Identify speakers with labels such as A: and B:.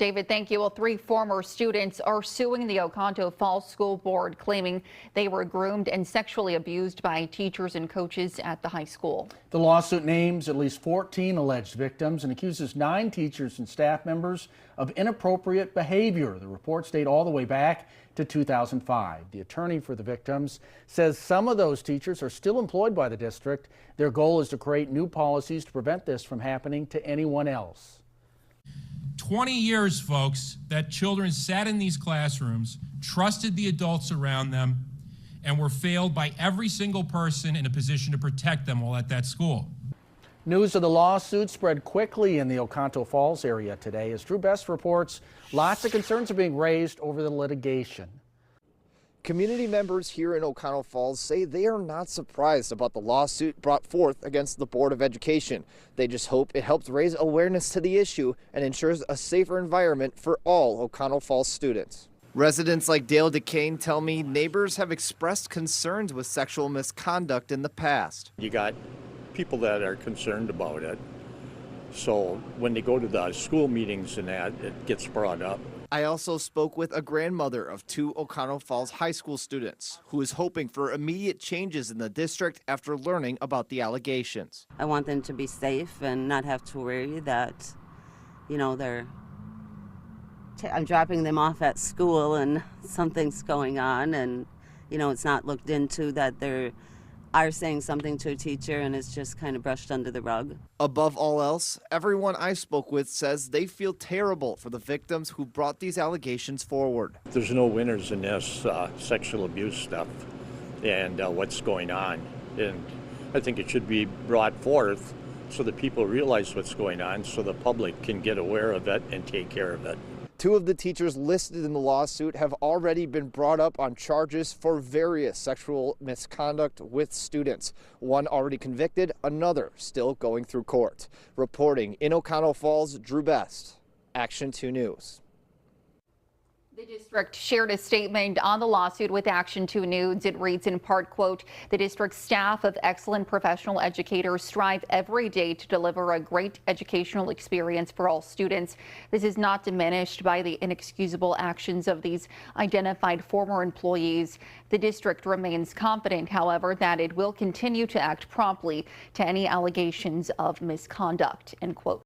A: David, thank you. Well, 3 former students are suing the Oconto Falls School Board, claiming they were groomed and sexually abused by teachers and coaches at the high school.
B: The lawsuit names at least 14 alleged victims and accuses 9 teachers and staff members of inappropriate behavior. The reports date all the way back to 2005. The attorney for the victims says some of those teachers are still employed by the district. Their goal is to create new policies to prevent this from happening to anyone else.
C: 20 years, folks, that children sat in these classrooms, trusted the adults around them, and were failed by every single person in a position to protect them while at that school.
B: News of the lawsuit spread quickly in the Oconto Falls area today. As Drew Best reports, lots of concerns are being raised over the litigation.
D: Community members here in Oconto Falls say they are not surprised about the lawsuit brought forth against the Board of Education. They just hope it helps raise awareness to the issue and ensures a safer environment for all Oconto Falls students. Residents like Dale DeCane tell me neighbors have expressed concerns with sexual misconduct in the past.
E: You got people that are concerned about it, so when they go to the school meetings and that, it gets brought up.
D: I also spoke with a grandmother of 2 Oconto Falls high school students who is hoping for immediate changes in the district after learning about the allegations.
F: I want them to be safe and not have to worry that, you know, I'm dropping them off at school and something's going on and, you know, it's not looked into, that they are saying something to a teacher and it's just kind of brushed under the rug.
D: Above all else, everyone I spoke with says they feel terrible for the victims who brought these allegations forward.
E: There's no winners in this sexual abuse stuff and what's going on. And I think it should be brought forth so that people realize what's going on, so the public can get aware of it and take care of it.
D: 2 of the teachers listed in the lawsuit have already been brought up on charges for various sexual misconduct with students. One already convicted, another still going through court. Reporting in Oconto Falls, Drew Best, Action 2 News.
A: The district shared a statement on the lawsuit with Action 2 News. It reads in part, quote, "The district staff of excellent professional educators strive every day to deliver a great educational experience for all students. This is not diminished by the inexcusable actions of these identified former employees. The district remains confident, however, that it will continue to act promptly to any allegations of misconduct," end quote.